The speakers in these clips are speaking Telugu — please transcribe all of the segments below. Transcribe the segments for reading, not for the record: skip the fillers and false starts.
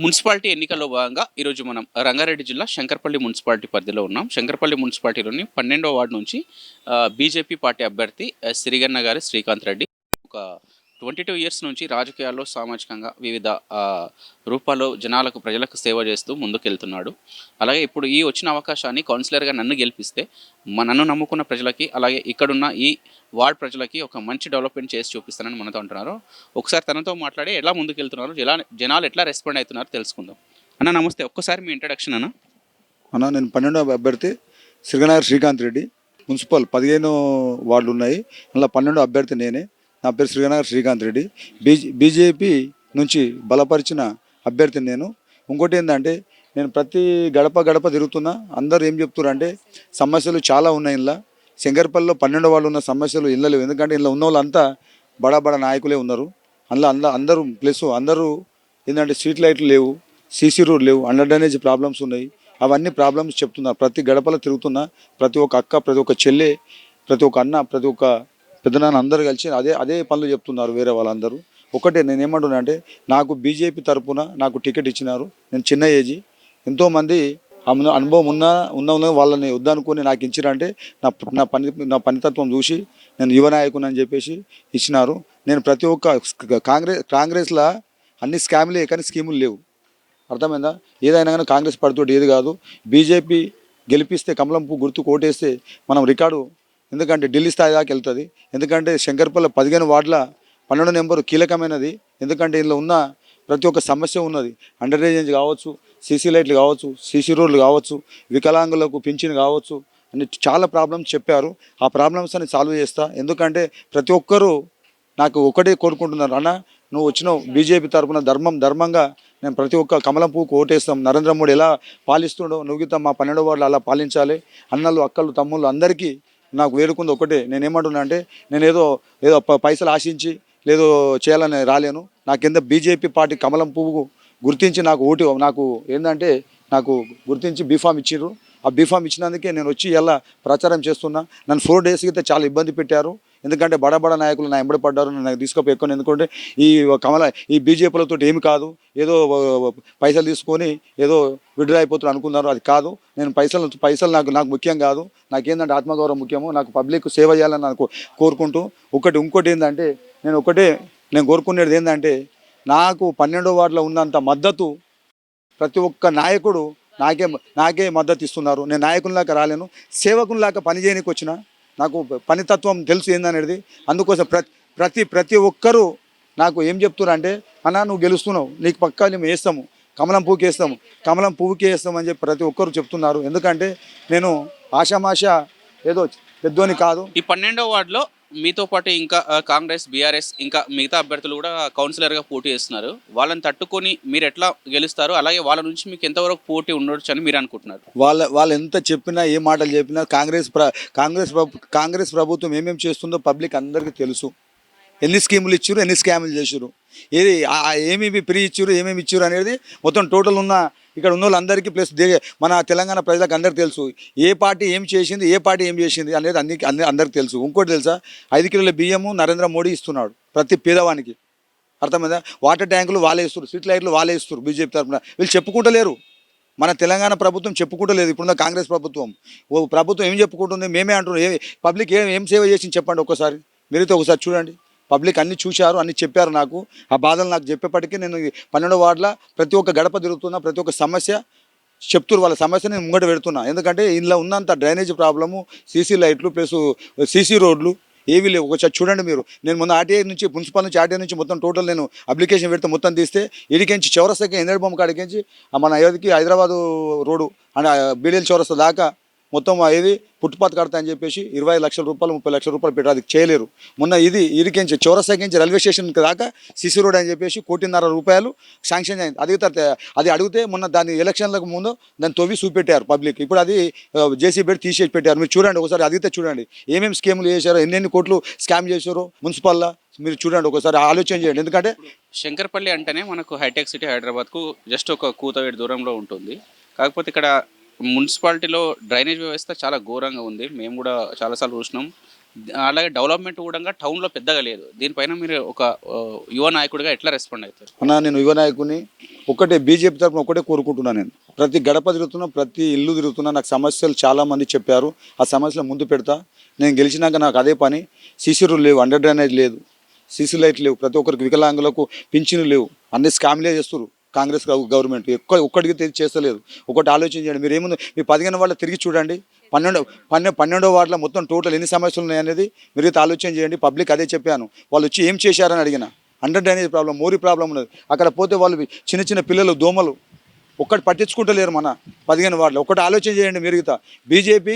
మున్సిపాలిటీ ఎన్నికల్లో భాగంగా ఈరోజు మనం రంగారెడ్డి జిల్లా శంకర్పల్లి మున్సిపాలిటీ పరిధిలో ఉన్నాం. శంకర్పల్లి మున్సిపాలిటీలోని 12వ వార్డు నుంచి బీజేపీ పార్టీ అభ్యర్థి సిరిగన్న గారి శ్రీకాంత్ రెడ్డి ఒక 22 ఇయర్స్ నుంచి రాజకీయాల్లో సామాజికంగా వివిధ రూపాల్లో ప్రజలకు సేవ చేస్తూ ముందుకెళ్తున్నాడు. అలాగే ఇప్పుడు ఈ వచ్చిన అవకాశాన్ని కౌన్సిలర్గా నన్ను గెలిపిస్తే నన్ను నమ్ముకున్న ప్రజలకి, అలాగే ఇక్కడున్న ఈ వార్డ్ ప్రజలకి ఒక మంచి డెవలప్మెంట్ చేసి చూపిస్తానని మనతో అంటున్నారు. ఒకసారి తనతో మాట్లాడి ఎలా ముందుకెళ్తున్నారు, జనాలు ఎట్లా రెస్పాండ్ అవుతున్నారో తెలుసుకుందాం. అన్న నమస్తే, ఒక్కసారి మీ ఇంట్రడక్షన్ అన్న. నేను 12వ అభ్యర్థి సిరిగనగర్ శ్రీకాంత్ రెడ్డి. మున్సిపల్ 15 వార్డులు ఉన్నాయి, అలా 12వ అభ్యర్థి నేనే. నా పేరు సిరిగనగర్ శ్రీకాంత్ రెడ్డి. బీజేపీ నుంచి బలపరిచిన అభ్యర్థిని నేను. ఇంకోటి ఏంటంటే, నేను ప్రతి గడప గడప తిరుగుతున్నా. అందరూ ఏం చెప్తున్నారు అంటే సమస్యలు చాలా ఉన్నాయి. ఇలా శంకర్పల్లిలో 12 వాళ్ళు ఉన్న సమస్యలు ఇళ్ళ లేవు. ఎందుకంటే ఇలా ఉన్న వాళ్ళంతా బడా నాయకులే ఉన్నారు. అందరూ ప్లస్ అందరూ ఏంటంటే స్ట్రీట్ లైట్లు లేవు, సీసీ రోడ్ లేవు, అండర్ డ్రైనేజ్ ప్రాబ్లమ్స్ ఉన్నాయి. అవన్నీ ప్రాబ్లమ్స్ చెప్తున్నారు. ప్రతి గడపలో తిరుగుతున్నా. ప్రతి ఒక్క అక్క, ప్రతి ఒక్క చెల్లె, ప్రతి ఒక్క అన్న, ప్రతి ఒక్క పెద్దనాన్న అందరూ కలిసి అదే పనులు చెప్తున్నారు వేరే వాళ్ళందరూ. ఒకటే నేను ఏమంటున్నా అంటే, నాకు బీజేపీ తరఫున నాకు టికెట్ ఇచ్చినారు. నేను చిన్న ఏజీ, ఎంతోమంది అనుభవం ఉన్న వాళ్ళని వద్దనుకొని నాకు ఇచ్చిరంటే నా పనితత్వం చూసి నేను యువ నాయకుని అని చెప్పేసి ఇచ్చినారు. నేను ప్రతి ఒక్క కాంగ్రెస్లో అన్ని స్కామ్లే కానీ స్కీములు లేవు. అర్థమైందా? ఏదైనా కానీ కాంగ్రెస్ పడితోటి ఏది కాదు. బీజేపీ గెలిపిస్తే కమలం పువ్వు గుర్తుకు ఓటేస్తే మనం రికార్డు, ఎందుకంటే ఢిల్లీ స్థాయి దాకా వెళ్తుంది. ఎందుకంటే శంకర్పల్లి 15 వార్డుల 12 నెంబరు కీలకమైనది. ఎందుకంటే ఇందులో ఉన్న ప్రతి ఒక్క సమస్య ఉన్నది. అండర్ డ్రైనేజ్ కావచ్చు, సీసీ లైట్లు కావచ్చు, సీసీ రోడ్లు కావచ్చు, వికలాంగులకు పింఛన్ కావచ్చు, అన్ని చాలా ప్రాబ్లమ్స్ చెప్పారు. ఆ ప్రాబ్లమ్స్ అని సాల్వ్ చేస్తా. ఎందుకంటే ప్రతి ఒక్కరూ నాకు ఒకటే కోరుకుంటున్నారు, అన్న నువ్వు వచ్చినావు బీజేపీ తరఫున ధర్మంగా నేను ప్రతి ఒక్క కమలం పువ్వుకు ఓటేస్తాం. నరేంద్ర మోడీ ఎలా పాలిస్తుండో నువ్వుగితా మా 12 వార్డులు అలా పాలించాలి. అన్నలు, అక్కలు, తమ్ముళ్ళు అందరికీ నాకు వేడుకుంది ఒకటే. నేను ఏమంటున్నా అంటే, నేను ఏదో పైసలు ఆశించి లేదో చేయాలని రాలేను. నా కింద బీజేపీ పార్టీ కమలం పువ్వు గుర్తించి నాకు ఏంటంటే నాకు గుర్తించి బీఫామ్ ఇచ్చిర్రు. ఆ బీఫామ్ ఇచ్చినందుకే నేను వచ్చి ఇలా ప్రచారం చేస్తున్నా. నన్ను 4 డేస్ అయితే చాలా ఇబ్బంది పెట్టారు. ఎందుకంటే బడా నాయకులు నా ఎంబడి పడ్డారు. నాకు తీసుకుపోయి ఎక్కువ. ఎందుకంటే ఈ బీజేపీలతో ఏమి కాదు, ఏదో పైసలు తీసుకొని ఏదో విడుదల అయిపోతున్నారు అనుకున్నారు. అది కాదు. నేను పైసలు నాకు ముఖ్యం కాదు. నాకేంటంటే ఆత్మగౌరవం ముఖ్యము. నాకు పబ్లిక్ సేవ చేయాలని నాకు కోరుకుంటూ ఇంకోటి ఏంటంటే, నేను కోరుకునేది ఏంటంటే, నాకు 12వ వార్డులో ఉన్నంత మద్దతు ప్రతి ఒక్క నాయకుడు నాకే మద్దతు ఇస్తున్నారు. నేను నాయకునిలాగా రాలేను, సేవకునిలాగా పని చేయడానికి వచ్చిన. నాకు పనితత్వం తెలుసు ఏందనేది. అందుకోసం ప్రతి ఒక్కరూ నాకు ఏం చెప్తున్నారు అంటే, అన్న నువ్వు గెలుస్తున్నావు, నీకు పక్కా మేము వేస్తాము, కమలం పువ్వుకి వేస్తాము అని చెప్పి ప్రతి ఒక్కరు చెప్తున్నారు. ఎందుకంటే నేను ఆషామాష ఏదో పెద్దోని కాదు. ఈ 12వ వార్డులో మీతో పాటు ఇంకా కాంగ్రెస్, బీఆర్ఎస్ ఇంకా మిగతా అభ్యర్థులు కూడా కౌన్సిలర్గా పోటీ చేస్తున్నారు. వాళ్ళని తట్టుకొని మీరు ఎట్లా గెలుస్తారు? అలాగే వాళ్ళ నుంచి మీకు ఎంతవరకు పోటీ ఉండొచ్చు అని మీరు అనుకుంటున్నారు? వాళ్ళు ఎంత చెప్పినా, ఏ మాటలు చెప్పినా కాంగ్రెస్ ప్రభుత్వం ఏమేమి చేస్తుందో పబ్లిక్ అందరికీ తెలుసు. ఎన్ని స్కీములు ఇచ్చారు, ఎన్ని స్కాములు చేసారు, ఏమేమి ఫ్రీ ఇచ్చారు, ఏమేమి ఇచ్చారు అనేది మొత్తం టోటల్ ఇక్కడ ఉన్న వాళ్ళందరికీ ప్లస్ మన తెలంగాణ ప్రజలకు అందరికీ తెలుసు. ఏ పార్టీ ఏం చేసింది అనేది అందరికీ తెలుసు. ఇంకోటి తెలుసా, 5 కిలోల బియ్యము నరేంద్ర మోడీ ఇస్తున్నాడు ప్రతి పేదవానికి. అర్థమైందా? వాటర్ ట్యాంకులు వాళ్ళే ఇస్తారు, స్ట్రీట్ లైట్లు వాళ్ళే ఇస్తారు. బీజేపీ తరఫున వీళ్ళు చెప్పుకుంటలేరు. మన తెలంగాణ ప్రభుత్వం చెప్పుకుంటలేదు. ఇప్పుడున్న కాంగ్రెస్ ప్రభుత్వం ఏం చెప్పుకుంటుంది? మేమే అంటున్నాం. పబ్లిక్ ఏం సేవ చేసింది చెప్పండి ఒకసారి. మీరైతే ఒకసారి చూడండి. పబ్లిక్ అన్నీ చూశారు, అన్నీ చెప్పారు. నాకు ఆ బాధలు నాకు చెప్పేప్పటికీ నేను 12వ వార్డుల ప్రతి ఒక్క గడప తిరుగుతున్నా. ప్రతి ఒక్క సమస్య చెప్తున్నారు. వాళ్ళ సమస్య నేను ముంగట పెడుతున్నా. ఎందుకంటే ఇందులో ఉన్నంత డ్రైనేజ్ ప్రాబ్లము, సీసీ లైట్లు ప్లస్ సీసీ రోడ్లు ఏవి లేవు. ఒకసారి చూడండి మీరు. నేను మొన్న మున్సిపల్ నుంచి ఆర్టీఐ నుంచి మొత్తం టోటల్ నేను అప్లికేషన్ పెడితే మొత్తం తీస్తే ఇడికించి చౌరస్తాకి ఎన్నెడు బొమ్మ కాడికించి మన హైదరాబాదు రోడ్డు అంటే బీడీఎల్ చౌరస్తా దాకా మొత్తం ఫుట్పాత్ కడతా అని చెప్పేసి 25 లక్షల రూపాయలు 30 లక్షల రూపాయలు పెట్టారు. అది చేయలేరు. మొన్న ఇరికించి చౌరస్తాకించి రైల్వే స్టేషన్ దాకా సీసీ రోడ్ అని చెప్పేసి 1,50,00,000 రూపాయలు శాంక్షన్ అయింది. అది అడిగితే మొన్న దాని ఎలక్షన్లకు ముందు దాన్ని తవ్వి చూపెట్టారు పబ్లిక్. ఇప్పుడు అది జేసీ పెట్టి తీసేసి పెట్టారు. మీరు చూడండి ఒకసారి. అడిగితే చూడండి ఏమేమి స్కీములు చేశారో, ఎన్ని కోట్లు స్కామ్ చేశారో మున్సిపల్లో మీరు చూడండి ఒకసారి, ఆలోచన చేయండి. ఎందుకంటే శంకర్పల్లి అంటేనే మనకు హైటెక్ సిటీ, హైదరాబాద్కు జస్ట్ ఒక కూతవేడు దూరంలో ఉంటుంది. కాకపోతే ఇక్కడ మున్సిపాలిటీలో డ్రైనేజ్ వ్యవస్థ చాలా ఘోరంగా ఉంది. మేము కూడా చాలాసార్లు చూసినాం. అలాగే డెవలప్మెంట్ కూడా టౌన్లో పెద్దగా లేదు. దీనిపైన మీరు ఒక యువ నాయకుడిగా ఎట్లా రెస్పాండ్ అవుతారు? అన్న నేను యువ నాయకుని ఒకటే బీజేపీ తరఫున ఒకటే కోరుకుంటున్నాను. నేను ప్రతి గడప తిరుగుతున్నా, ప్రతి ఇల్లు తిరుగుతున్నా. నాకు సమస్యలు చాలామంది చెప్పారు, ఆ సమస్యలు ముందు పెడతా. నేను గెలిచినాక నాకు అదే పని. సీసీ రోడ్లు లేవు, అండర్ డ్రైనేజ్ లేదు, సీసీ లైట్ లేవు, ప్రతి ఒక్కరికి వికలాంగులకు పింఛన్లు లేవు, అన్ని స్కామ్లే చేస్తారు కాంగ్రెస్ గవర్నమెంట్. ఒక్కడికి చేస్తలేదు. ఒకటి ఆలోచించండి మీరు. ఏముంది మీ 15 వాళ్ళ తిరిగి చూడండి, 12వ వార్డులో మొత్తం టోటల్ ఎన్ని సమస్యలు ఉన్నాయనేది మీరు అయితే ఆలోచన చేయండి. పబ్లిక్ అదే చెప్పాను. వాళ్ళు వచ్చి ఏం చేశారని అడిగిన. Under drainage problem, mori problem ఉన్నది. అక్కడ పోతే వాళ్ళు చిన్న చిన్న పిల్లలు, దోమలు ఒక్కటి పట్టించుకుంటలేరు. మన 15 వార్డులో ఒకటి ఆలోచన చేయండి. మిగతా బీజేపీ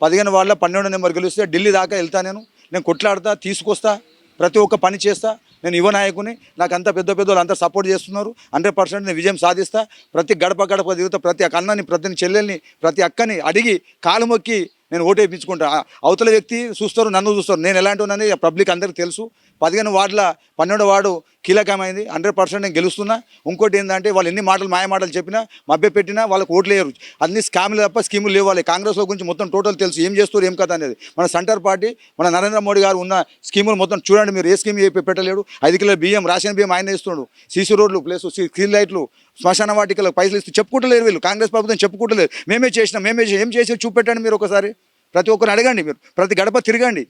15 వార్డులో 12 నెంబర్ గెలిస్తే ఢిల్లీ దాకా వెళ్తా. నేను కొట్లాడతా, తీసుకొస్తా, ప్రతి ఒక్క పని చేస్తా. నేను యువ నాయకుని. నాకు అంత పెద్ద పెద్దలు అంతా సపోర్ట్ చేస్తున్నారు. 100% నేను విజయం సాధిస్తా. ప్రతి గడప గడప తిరుగుతా. ప్రతి అన్నని, ప్రతి చెల్లెల్ని, ప్రతి అక్కని అడిగి కాలు మొక్కి నేను ఓటు వేయించుకుంటా. అవతల వ్యక్తి చూస్తారు, నన్ను చూస్తారు. నేను ఎలాంటి ఉన్నానని పబ్లిక్ అందరికీ తెలుసు. 15 వార్డుల 12వ వార్డు కీలకమైంది. 100% నేను గెలుస్తున్నా. ఇంకోటి ఏంటంటే వాళ్ళు ఎన్ని మాటలు మాయ మాటలు చెప్పినా, మభ్య పెట్టినా వాళ్ళకి ఓట్లు వేయరు. అన్ని స్కామ్లు తప్ప స్కీములు లేవు. వాళ్ళు కాంగ్రెస్లో గురించి మొత్తం టోటల్ తెలుసు, ఏం చేస్తారు ఏం కథ అనేది. మన సెంటర్ పార్టీ, మన నరేంద్ర మోడీ గారు ఉన్న స్కీములు మొత్తం చూడండి మీరు. ఏ స్కీమ్ పెట్టలేడు. 5 కిలోల బియ్యం, రేషన్ బియ్యం ఆయన ఇస్తున్నాడు. సీసీ రోడ్లు ప్లస్ స్ట్రీట్ లైట్లు, శ్మశాన వాటికలకు పైసలు ఇస్తూ చెప్పుకుంటలేరు వీళ్ళు. కాంగ్రెస్ ప్రభుత్వం చెప్పుకుంటలేదు. మేమే చేసినాం, ఏం చేసి చూపెట్టండి మీరు ఒకసారి. ప్రతి ఒక్కరిని అడగండి మీరు. ప్రతి గడప తిరగండి.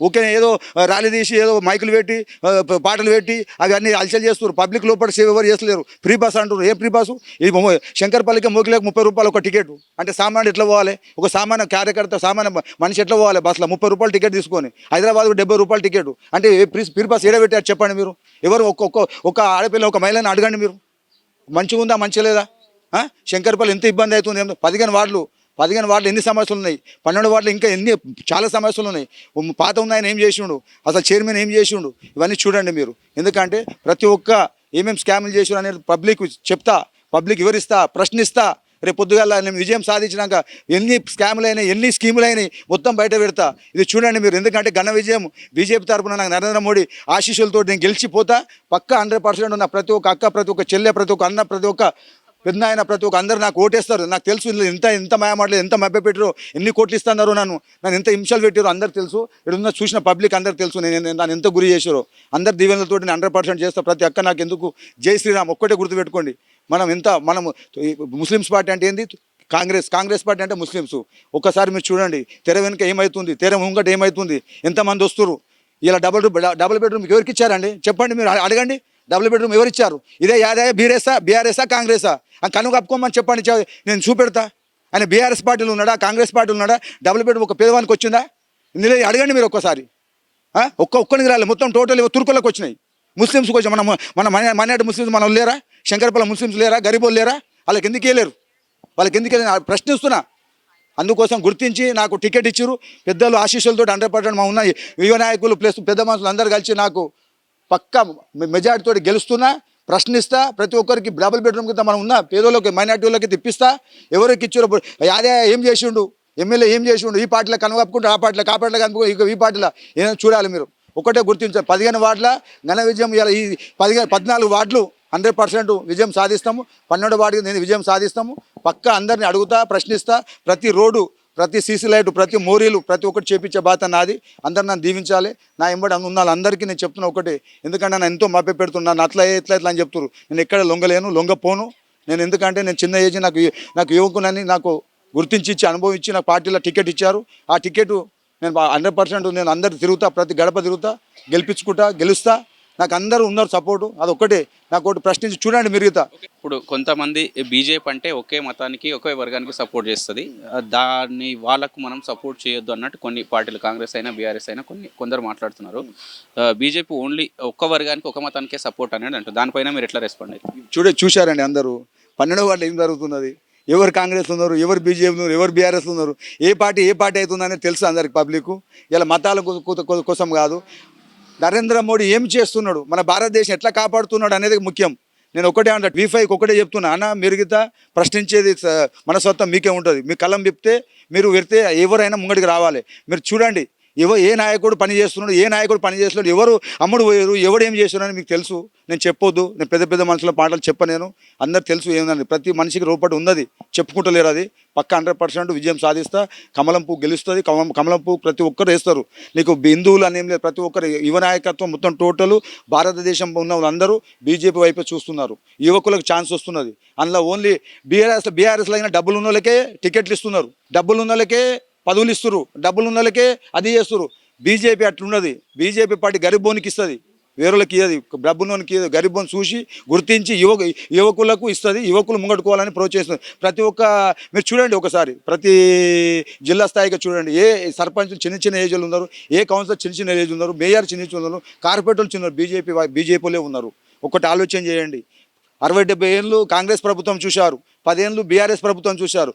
ఓకే, ఏదో ర్యాలీ తీసి ఏదో మైకులు పెట్టి పాటలు పెట్టి అవన్నీ అలచలు చేస్తారు. పబ్లిక్ లోపల సేవ ఎవరు చేస్తలేరు. ఫ్రీ బస్ అంటారు. ఏ ఫ్రీ బస్సు? ఇది శంకర్పల్లికి మోకిలకు 30 రూపాయలు ఒక టికెట్. అంటే సామాన్యుడు ఎట్లా పోవాలి? ఒక సామాన్య కార్యకర్త, సామాన్య మనిషి ఎట్లా పోవాలి బస్సులో? 30 రూపాయలు టికెట్ తీసుకొని హైదరాబాద్కు 70 రూపాయలు టికెట్. అంటే ఫ్రీ బస్ ఏడ పెట్టారు చెప్పండి మీరు. ఎవరు ఒక ఆడపిల్ల, ఒక మహిళని అడగండి మీరు. మంచిగా ఉందా, మంచిగా లేదా? శంకర్పల్లి ఎంత ఇబ్బంది అవుతుంది. 15 వార్డులు ఎన్ని సమస్యలు ఉన్నాయి. 12 వార్డులు ఇంకా ఎన్ని చాలా సమస్యలు ఉన్నాయి. పాత ఉన్నాయని ఏం చేసిండు, అసలు చైర్మన్ ఏం చేసిండు, ఇవన్నీ చూడండి మీరు. ఎందుకంటే ప్రతి ఒక్క ఏమేమి స్కామ్లు చేసిండు అనేది పబ్లిక్ చెప్తా, పబ్లిక్ వివరిస్తా, ప్రశ్నిస్తా. రేపు పొద్దుగాల నేను విజయం సాధించినాక ఎన్ని స్కాములు అయినాయి, ఎన్ని స్కీములు అయినాయి మొత్తం బయట పెడతా. ఇది చూడండి మీరు. ఎందుకంటే ఘన విజయం బీజేపీ తరఫున నాకు నరేంద్ర మోడీ ఆశీస్సులతో నేను గెలిచిపోతా. పక్కా 100% ఉన్న ప్రతి ఒక్క అక్క, ప్రతి ఒక్క చెల్లె, ప్రతి ఒక్క అన్న, ప్రతి ఒక్క పెద్ద ఆయన, ప్రతి ఒక్క అందరు నాకు ఓటేస్తారు. నాకు తెలుసు ఎంత మాయమాటలేదు, ఎంత మభ్య పెట్టారో, ఎన్ని కోట్లు ఇస్తున్నారు, నన్ను ఎంత హింసలు పెట్టారో అందరు తెలుసు. ఇక్కడ చూసిన పబ్లిక్ అందరికి తెలుసు నన్ను ఎంత గురి చేశారో. అందరు దీవెనలతో నేను 100% చేస్తా. ప్రతి అక్క నాకు ఎందుకు. జై శ్రీరామ్ ఒక్కటే గుర్తుపెట్టుకోండి. మనము ముస్లిమ్స్ పార్టీ అంటే ఏంది? కాంగ్రెస్ పార్టీ అంటే ముస్లిమ్స్. ఒక్కసారి మీరు చూడండి, తెర వెనుక ఏమవుతుంది, తెర ముంగట ఏమవుతుంది, ఎంతమంది వస్తారు. ఇలా డబుల్ బెడ్రూమ్ ఎవరికి ఇచ్చారండి చెప్పండి మీరు. అడగండి, డబుల్ బెడ్రూమ్ ఎవరు ఇచ్చారు? ఇదే యాదయ్య బీఆర్ఎస్ఆ కాంగ్రెసా? కను కప్పుకోమని చెప్పండి, నేను చూపెడతా. ఆయన బీఆర్ఎస్ పార్టీలు ఉన్నాడా, కాంగ్రెస్ పార్టీలు ఉన్నాడా? డబుల్ బెడ్రూమ్ ఒక పేదవానికి వచ్చిందా? ఇందులో అడగండి మీరు ఒక్కసారి. ఒక్కరికి రాలేదు, మొత్తం టోటల్ తుర్కులకు వచ్చినాయి. ముస్లిమ్స్కి వచ్చి మన మైనారిటీ ముస్లిమ్స్ మనం లేరా? శంకరపల్లి ముస్లిమ్స్ లేరా? గరీబోళ్ళు లేరా? వాళ్ళకి ఎందుకు వెళ్ళారు? ప్రశ్నిస్తున్నా. అందుకోసం గుర్తించి నాకు టికెట్ ఇచ్చారు పెద్దలు ఆశీస్సులతో. 100% మా ఉన్న యువ నాయకులు ప్లస్ పెద్ద మనుషులు అందరు కలిసి నాకు పక్కా మెజార్టీతో గెలుస్తున్నా. ప్రశ్నిస్తా. ప్రతి ఒక్కరికి డబుల్ బెడ్రూమ్ కింద మనం ఉన్న పేదోళ్ళకి, మైనార్టీలకి తెప్పిస్తా. ఎవరికి ఇచ్చారు? యాదే ఏం చేసిండు, ఎమ్మెల్యే ఏం చేసిండు? ఈ పార్టీలో కనుగప్పుకుంటూ ఆ పార్టీలో, కనుక్కో ఈ పార్టీలో ఏదో చూడాలి మీరు. ఒకటే గుర్తించారు. 15 వార్డుల ఘన విజయం. ఇలా ఈ 14 వార్డులు 100% విజయం సాధిస్తాము. 12 వార్డుకి నేను విజయం సాధిస్తాము. పక్కా అందరిని అడుగుతా, ప్రశ్నిస్తా. ప్రతి రోడ్డు, ప్రతి సీసీ లైటు, ప్రతి మోరీలు, ప్రతి ఒక్కటి చేపించే బాధ్యత నాది. అందరు నన్ను దీవించాలి. నా ఎంబడి ఉన్న వాళ్ళందరికీ నేను చెప్తున్నా ఒకటి. ఎందుకంటే నన్ను ఎంతో మభ్య పెడుతున్నాను. అట్లా ఇట్లా అని చెప్తున్నారు. నేను ఎక్కడ లొంగపోను. నేను ఎందుకంటే నేను చిన్న ఏజ్, నాకు యువకునని నాకు గుర్తించి ఇచ్చి, అనుభవం ఇచ్చి, నాకు పార్టీలో టికెట్ ఇచ్చారు. ఆ టికెట్ నేను 100% నేను అందరు తిరుగుతా, ప్రతి గడప తిరుగుతా, గెలుస్తా. నాకు అందరూ ఉన్నారు సపోర్టు. అదొక్కటే నాకు ఒకటి ప్రశ్నించి చూడండి మిగతా. ఇప్పుడు కొంతమంది బీజేపీ అంటే ఒకే మతానికి, ఒకే వర్గానికి సపోర్ట్ చేస్తుంది. దాన్ని వాళ్ళకు మనం సపోర్ట్ చేయొద్దు అన్నట్టు కొన్ని పార్టీలు, కాంగ్రెస్ అయినా బీఆర్ఎస్ అయినా కొందరు మాట్లాడుతున్నారు. బీజేపీ ఓన్లీ ఒక్క వర్గానికి, ఒక మతానికే సపోర్ట్ అనేది అంటారు. దానిపైన మీరు ఎట్లా రెస్పాండ్ అవుతారు? చూశారండి అందరూ 12 వార్డులో ఏం జరుగుతున్నది. ఎవరు కాంగ్రెస్ ఉన్నారు, ఎవరు బీజేపీ ఉన్నారు, ఎవరు బీఆర్ఎస్ ఉన్నారు, ఏ పార్టీ అవుతుందనేది తెలుసు అందరికి పబ్లిక్. ఇలా మతాల కోసం కాదు. నరేంద్ర మోడీ ఏం చేస్తున్నాడు, మన భారతదేశం ఎట్లా కాపాడుతున్నాడు అనేది ముఖ్యం. నేను ఒకటే అంట, V5 ఒకటే చెప్తున్నా అన్న. మిగతా ప్రశ్నించేది మనస్తత్వం మీకే ఉంటుంది. మీ కలం విప్తే, మీరు వెళ్తే ఎవరైనా ముంగడికి రావాలి. మీరు చూడండి, ఏ నాయకుడు పని చేస్తున్నాడు, ఏ నాయకుడు పని చేస్తున్నాడు, ఎవరు అమ్ముడు పోయారు, ఎవడు ఏం చేస్తున్నారని మీకు తెలుసు. నేను చెప్పొద్దు, నేను పెద్ద పెద్ద మనుషుల పాటలు నేను అందరు తెలుసు ఏందని. ప్రతి మనిషికి రూపటి ఉన్నది, చెప్పుకుంటలేరు. అది పక్క 100% విజయం సాధిస్తా. కమలం పువ్వు గెలుస్తుంది. కమలం పువ్వు ప్రతి ఒక్కరు వేస్తారు. నీకు హిందువులు అనేం లేదు, ప్రతి ఒక్కరు యువ నాయకత్వం మొత్తం టోటల్ భారతదేశం ఉన్న వాళ్ళందరూ బీజేపీ వైపే చూస్తున్నారు. యువకులకు ఛాన్స్ వస్తున్నది. అందులో ఓన్లీ బీఆర్ఎస్లో అయినా డబ్బులు ఉన్న వాళ్ళకే టికెట్లు ఇస్తున్నారు, డబ్బులు ఉన్న వాళ్ళకే పదవులు ఇస్తున్నారు, డబ్బులు ఉన్న వాళ్ళకే అది చేస్తున్నారు. బీజేపీ అట్లున్నది. బీజేపీ పార్టీ గరీబోనికి ఇస్తుంది, వేరులకి ఇయ్యది. డబ్బులోనికి గరీబోని చూసి గుర్తించి యువకులకు ఇస్తుంది. యువకులు ముంగట్టుకోవాలని ప్రోత్సహిస్తుంది. ప్రతి ఒక్క మీరు చూడండి ఒకసారి, ప్రతి జిల్లా స్థాయిగా చూడండి. ఏ సర్పంచ్ చిన్న చిన్న ఏజ్లు ఉన్నారు, ఏ కౌన్సిలర్ చిన్న చిన్న ఏజ్ ఉన్నారు, మేయర్ చిన్న చిన్న ఉన్నారు, కార్పొరేటర్లు చిన్న బీజేపీలో ఉన్నారు. ఒకటి ఆలోచన చేయండి. 60-70 ఏళ్ళు కాంగ్రెస్ ప్రభుత్వం చూశారు, 10 ఏళ్ళు బీఆర్ఎస్ ప్రభుత్వం చూశారు.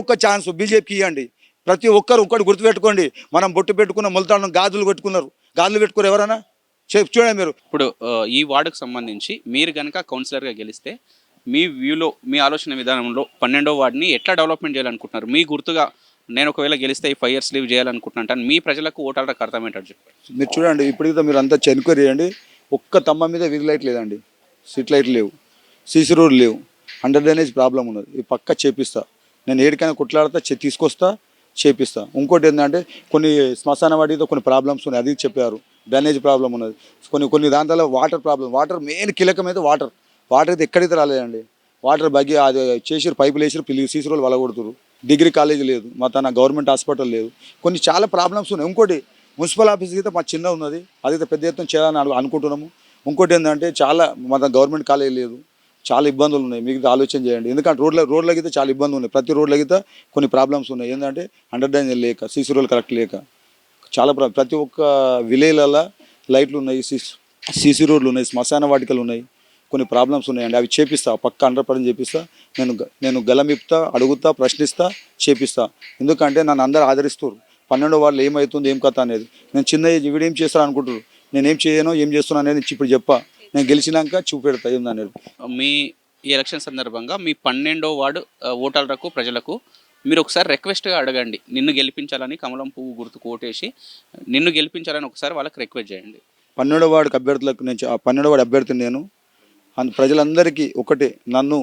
ఒక్క ఛాన్స్ బీజేపీకి ఇవ్వండి. ప్రతి ఒక్కరు ఒక్కటి గుర్తుపెట్టుకోండి. మనం బొట్టు పెట్టుకున్న మొలతాడు గాజులు పెట్టుకున్నారు, గాజులు పెట్టుకోరు ఎవరైనా చూడండి మీరు. ఇప్పుడు ఈ వార్డుకు సంబంధించి మీరు కనుక కౌన్సిలర్గా గెలిస్తే మీ వ్యూలో, మీ ఆలోచన విధానంలో 12వ వార్డుని ఎట్లా డెవలప్మెంట్ చేయాలనుకుంటున్నారు? మీ గుర్తుగా నేను ఒకవేళ గెలిస్తే ఈ 5 years లీవ్ చేయాలనుకుంటున్నాను, మీ ప్రజలకు ఓటర్లకు అర్థమేంటారు చెప్పారు. మీరు చూడండి, ఇప్పుడు మీరు అంతా ఎన్క్వైరీ చేయండి. ఒక్క తమ్మ మీద వీధి లైట్ లేదండి, స్ట్రీట్ లైట్లు లేవు, సీసీ రోడ్లు లేవు, అండర్ డ్రైనేజ్ ప్రాబ్లం ఉన్నది. ఇది పక్క చేపిస్తా. నేను ఏడికైనా కొట్లాడతా, తీసుకొస్తా, చేపిస్తా. ఇంకోటి ఏంటంటే కొన్ని శ్మశాన వాటితో కొన్ని ప్రాబ్లమ్స్ ఉన్నాయి, అది చెప్పారు. డ్రైనేజ్ ప్రాబ్లం ఉన్నది. కొన్ని దాంట్లో వాటర్ ప్రాబ్లం. వాటర్ మెయిన్ కీలకమైతే వాటర్ అయితే ఎక్కడైతే రాలేదండి. వాటర్ బగ్గి అది చేసిరు, పైపులు వేసిరు, సీసీ రోడ్లు వలగొడుతురు. డిగ్రీ కాలేజ్ లేదు, మా తన గవర్నమెంట్ హాస్పిటల్ లేదు. కొన్ని చాలా ప్రాబ్లమ్స్ ఉన్నాయి. ఇంకోటి మున్సిపల్ ఆఫీస్కి అయితే మా చిన్న ఉన్నది, అదైతే పెద్ద ఎత్తున చేయాలని అనుకుంటున్నాము. ఇంకోటి ఏంటంటే చాలా మా గవర్నమెంట్ కాలేజ్ లేదు, చాలా ఇబ్బందులు ఉన్నాయి. మీకు ఆలోచన చేయండి. ఎందుకంటే రోడ్లకి అయితే చాలా ఇబ్బందులు ఉన్నాయి. ప్రతి రోడ్లకి అయితే కొన్ని ప్రాబ్లమ్స్ ఉన్నాయి. ఏంటంటే అండర్ డ్రైనేజ్ లేక, సీసీ రోడ్లు కరెక్ట్ లేక చాలా ప్రతి ఒక్క విలేజ్లలో లైట్లు ఉన్నాయి, సీసీ రోడ్లు ఉన్నాయి, శ్మశాన వాటికలు ఉన్నాయి. కొన్ని ప్రాబ్లమ్స్ ఉన్నాయండి. అవి చేపిస్తా, పక్క 100% చేపిస్తా. నేను గలమిప్తా, అడుగుతా, ప్రశ్నిస్తా, చేపిస్తా. ఎందుకంటే నన్ను అందరూ ఆదరిస్తారు. 12వ వార్డులో ఏమవుతుంది, ఏం కథ అనేది. నేను చిన్న వీడు ఏం చేస్తాను అనుకుంటారు. నేనేం చేయను, ఏం చేస్తున్నా అనేది ఇప్పుడు చెప్పా. నేను గెలిచినాక చూపెడతా ఏందనేది. మీ ఈ ఎలక్షన్ సందర్భంగా మీ 12వ వార్డు ఓటర్లకు, ప్రజలకు మీరు ఒకసారి రిక్వెస్ట్గా అడగండి. నిన్ను గెలిపించాలని, కమలం పువ్వు గుర్తుకు ఓటేసి నిన్ను గెలిపించాలని ఒకసారి వాళ్ళకి రిక్వెస్ట్ చేయండి. 12వ వార్డు అభ్యర్థులకు 12వ వార్డు అభ్యర్థిని నేను. ప్రజలందరికీ ఒకటే, నన్ను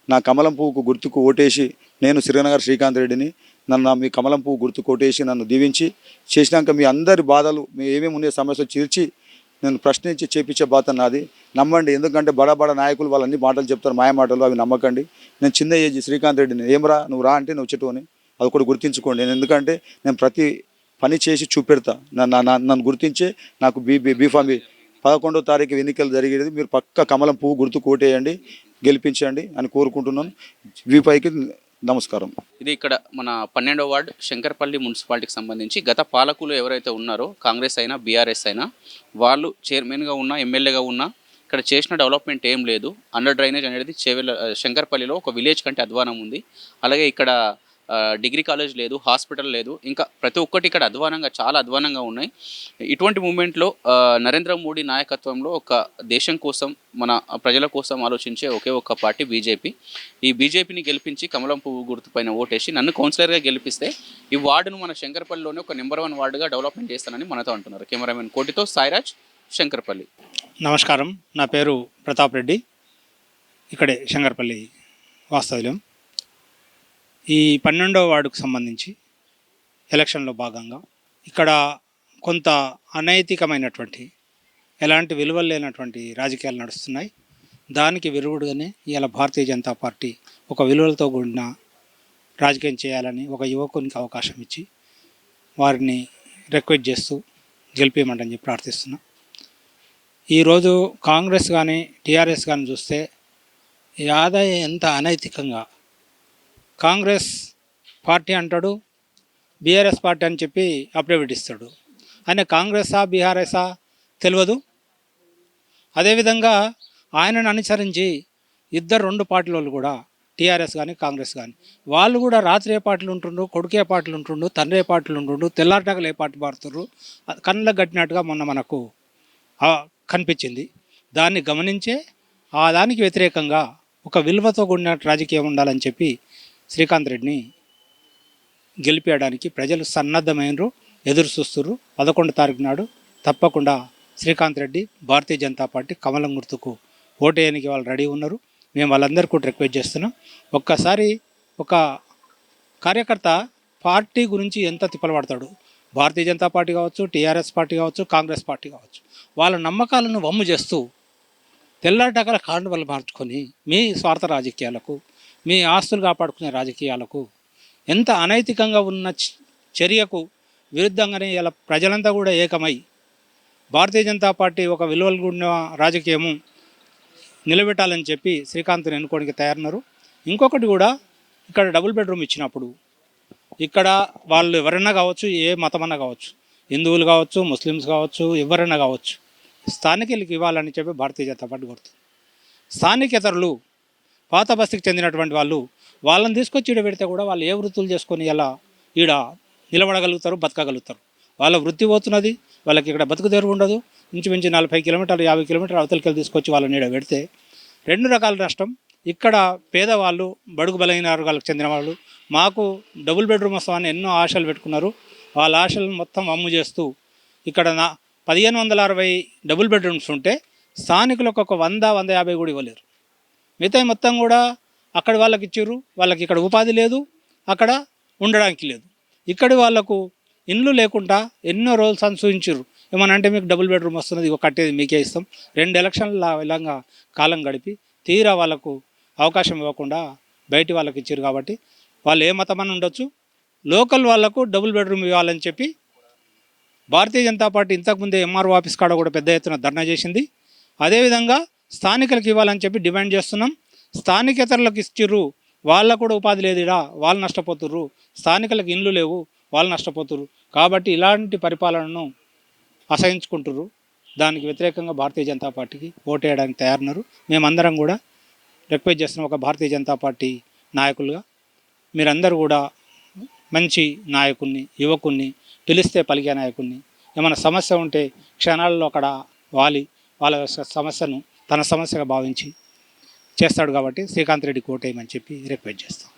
నా కమలం పువ్వుకు గుర్తుకు ఓటేసి, నేను సిరిగనగర్ శ్రీకాంత్ రెడ్డిని, నన్ను మీ కమలం పువ్వు గుర్తుకు ఓటేసి నన్ను దీవించి చేసినాక మీ అందరి బాధలు, మీ ఏమేమి ఉండే సమస్యలు తీర్చి నేను ప్రశ్నించి చేపించే బాధ నాది. నమ్మండి. ఎందుకంటే బడా నాయకులు వాళ్ళు అన్ని మాటలు చెప్తారు, మాయ మాటలు, అవి నమ్మకండి. నేను చిన్న ఏజ్ శ్రీకాంత్ రెడ్డిని. ఏమరా నువ్వు రా అంటే నువ్వు చెట్టుని, అది ఒకటి గుర్తించుకోండి. ఎందుకంటే నేను ప్రతి పని చేసి చూపెడతా. నన్ను గుర్తించే నాకు బీఫామ్ 11వ తారీఖు ఎన్నికలు జరిగేది. మీరు పక్క కమలం పువ్వు గుర్తుకు ఓటేయండి, గెలిపించండి అని కోరుకుంటున్నాను. వీపైకి నమస్కారం. ఇది ఇక్కడ మన 12వ వార్డు శంకర్పల్లి మున్సిపాలిటీకి సంబంధించి గత పాలకులు ఎవరైతే ఉన్నారో, కాంగ్రెస్ అయినా బీఆర్ఎస్ అయినా, వాళ్ళు చైర్మన్గా ఉన్నా, ఎమ్మెల్యేగా ఉన్నా ఇక్కడ చేసిన డెవలప్మెంట్ ఏం లేదు. అండర్ డ్రైనేజ్ అనేది శంకర్పల్లిలో ఒక విలేజ్ కంటే అధ్వానం ఉంది. అలాగే ఇక్కడ డిగ్రీ కాలేజ్ లేదు, హాస్పిటల్ లేదు, ఇంకా ప్రతి ఒక్కటి ఇక్కడ చాలా అధ్వానంగా ఉన్నాయి. ఇటువంటి మూమెంట్లో నరేంద్ర మోడీ నాయకత్వంలో ఒక దేశం కోసం, మన ప్రజల కోసం ఆలోచించే ఒకే ఒక పార్టీ బీజేపీ. ఈ బీజేపీని గెలిపించి కమలం పువ్వు గుర్తుపైన ఓటేసి నన్ను కౌన్సిలర్గా గెలిపిస్తే ఈ వార్డును మన శంకర్పల్లిలోనే ఒక నెంబర్ 1 వార్డుగా డెవలప్మెంట్ చేస్తానని మనతో అంటున్నారు. కెమెరామెన్ కోటితో సాయిరాజ్, శంకర్పల్లి. నమస్కారం, నా పేరు ప్రతాప్ రెడ్డి, ఇక్కడే శంకర్పల్లి వాస్తవ్యం. ఈ 12వ వార్డుకు సంబంధించి ఎలక్షన్లో భాగంగా ఇక్కడ కొంత అనైతికమైనటువంటి, ఎలాంటి విలువలు లేనటువంటి రాజకీయాలు నడుస్తున్నాయి. దానికి విరుగుడుగానే ఇవాళ భారతీయ జనతా పార్టీ ఒక విలువలతో కూడిన రాజకీయం చేయాలని ఒక యువకునికి అవకాశం ఇచ్చి వారిని రిక్వెస్ట్ చేస్తూ గెలిపేయమంటని చెప్పి ప్రార్థిస్తున్నా. ఈరోజు కాంగ్రెస్ కానీ టీఆర్ఎస్ కానీ చూస్తే ఈ ఆదాయం ఎంత అనైతికంగా, కాంగ్రెస్ పార్టీ అంటాడు, బీఆర్ఎస్ పార్టీ అని చెప్పి అఫిడవిట్ ఇస్తాడు. ఆయన కాంగ్రెసా బీఆర్ఎస్ఆ తెలియదు. అదేవిధంగా ఆయనను అనుసరించి రెండు పార్టీల వాళ్ళు కూడా, టీఆర్ఎస్ కానీ కాంగ్రెస్ కానీ, వాళ్ళు కూడా రాత్రి ఏ పార్టీలు ఉంటుండ్రు, కొడుకే పార్టీలు ఉంటుండ్రు, తండ్రి ఏ పార్టీలు ఉంటుండ్రు, తెల్లారటాకలు ఏ పార్టీ పారుతుర్రు, కళ్ళకు కట్టినట్టుగా మొన్న మనకు కనిపించింది. దాన్ని గమనించే ఆ దానికి వ్యతిరేకంగా ఒక విలువతో కూడిన రాజకీయం ఉండాలని చెప్పి శ్రీకాంత్ రెడ్డిని గెలిపేయడానికి ప్రజలు సన్నద్ధమైనరు. ఎదురు చూస్తున్నారు. 11 తారీఖు నాడు తప్పకుండా శ్రీకాంత్ రెడ్డి భారతీయ జనతా పార్టీ కమలం గుర్తుకు ఓటేయడానికి వాళ్ళు రెడీ ఉన్నారు. మేము వాళ్ళందరికీ కూడా రిక్వెస్ట్ చేస్తున్నాం. ఒక్కసారి ఒక కార్యకర్త పార్టీ గురించి ఎంత తిప్పలు పడతాడు, భారతీయ జనతా పార్టీ కావచ్చు, టీఆర్ఎస్ పార్టీ కావచ్చు, కాంగ్రెస్ పార్టీ కావచ్చు, వాళ్ళ నమ్మకాలను వమ్ము చేస్తూ తెల్లటకల కాండవలు మార్చుకొని మీ స్వార్థ రాజకీయాలకు, మీ ఆస్తులు కాపాడుకునే రాజకీయాలకు, ఎంత అనైతికంగా ఉన్న చర్యకు విరుద్ధంగానే ఇలా ప్రజలంతా కూడా ఏకమై భారతీయ జనతా పార్టీ ఒక విలువలు కూడిన రాజకీయము నిలబెట్టాలని చెప్పి శ్రీకాంత్ని ఎన్నుకోవడానికి తయారున్నారు. ఇంకొకటి కూడా, ఇక్కడ డబుల్ బెడ్రూమ్ ఇచ్చినప్పుడు ఇక్కడ వాళ్ళు ఎవరైనా కావచ్చు, ఏ మతమన్నా కావచ్చు, హిందువులు కావచ్చు, ముస్లిమ్స్ కావచ్చు, ఎవరైనా కావచ్చు, స్థానికులకి ఇవ్వాలని చెప్పి భారతీయ జనతా పార్టీ కోరుతుంది. స్థానికేతరులు పాత బస్తీకి చెందినటువంటి వాళ్ళని తీసుకొచ్చి ఈడ పెడితే కూడా వాళ్ళు ఏ వృత్తులు చేసుకొని ఇలా ఈడ నిలబడగలుగుతారు, బతకగలుగుతారు. వాళ్ళ వృత్తి పోతున్నది, వాళ్ళకి ఇక్కడ బతుకు తెరువు ఉండదు. ఇంచుమించు 40 కిలోమీటర్లు 50 కిలోమీటర్లు అవతలికి తీసుకొచ్చి వాళ్ళని ఈడ పెడితే 2 రకాల నష్టం. ఇక్కడ పేదవాళ్ళు, బడుగు బలహీన వర్గాలకు చెందిన వాళ్ళు మాకు డబుల్ బెడ్రూమ్ వస్తామని ఎన్నో ఆశలు పెట్టుకున్నారు. వాళ్ళ ఆశలను మొత్తం అమ్ము చేస్తూ ఇక్కడ 1560 డబుల్ బెడ్రూమ్స్ ఉంటే స్థానికులకు ఒక 100-150 కూడా ఇవ్వలేరు. మిగతా మొత్తం కూడా అక్కడ వాళ్ళకి ఇచ్చారు. వాళ్ళకి ఇక్కడ ఉపాధి లేదు, అక్కడ ఉండడానికి లేదు. ఇక్కడి వాళ్ళకు ఇండ్లు లేకుండా ఎన్నో రోజులు సంసూచించారు. ఏమనంటే మీకు డబుల్ బెడ్రూమ్ వస్తున్నది, కట్టేది మీకే ఇస్తాం. 2 ఎలక్షన్ల విధంగా కాలం గడిపి తీరా వాళ్ళకు అవకాశం ఇవ్వకుండా బయటి వాళ్ళకి ఇచ్చారు. కాబట్టి వాళ్ళు ఏ మతమని ఉండొచ్చు, లోకల్ వాళ్లకు డబుల్ బెడ్రూమ్ ఇవ్వాలని చెప్పి భారతీయ జనతా పార్టీ ఇంతకుముందే ఎంఆర్ఓ ఆఫీస్ కాడ కూడా పెద్ద ఎత్తున ధర్నా చేసింది. అదేవిధంగా స్థానికులకు ఇవ్వాలని చెప్పి డిమాండ్ చేస్తున్నాం. స్థానికేతరులకు ఇచ్చిర్రు, వాళ్ళకు కూడా ఉపాధి లేదు, వాళ్ళు నష్టపోతుర్రు. స్థానికులకు ఇండ్లు లేవు, వాళ్ళు నష్టపోతుర్రు. కాబట్టి ఇలాంటి పరిపాలనను అసహించుకుంటుర్రు. దానికి వ్యతిరేకంగా భారతీయ జనతా పార్టీకి ఓటేయడానికి తయారున్నారు. మేమందరం కూడా రిక్వెస్ట్ చేస్తున్నాం, ఒక భారతీయ జనతా పార్టీ నాయకులుగా మీరందరూ కూడా మంచి నాయకుడిని, యువకుడిని, పిలిస్తే పలికే నాయకుడిని, ఏమైనా సమస్య ఉంటే క్షణాల్లో అక్కడ వాళ్ళ సమస్యను తన సమస్యగా భావించి చేస్తాడు. కాబట్టి శ్రీకాంత్ రెడ్డి ఓటేయమని చెప్పి రిక్వెస్ట్ చేస్తాం.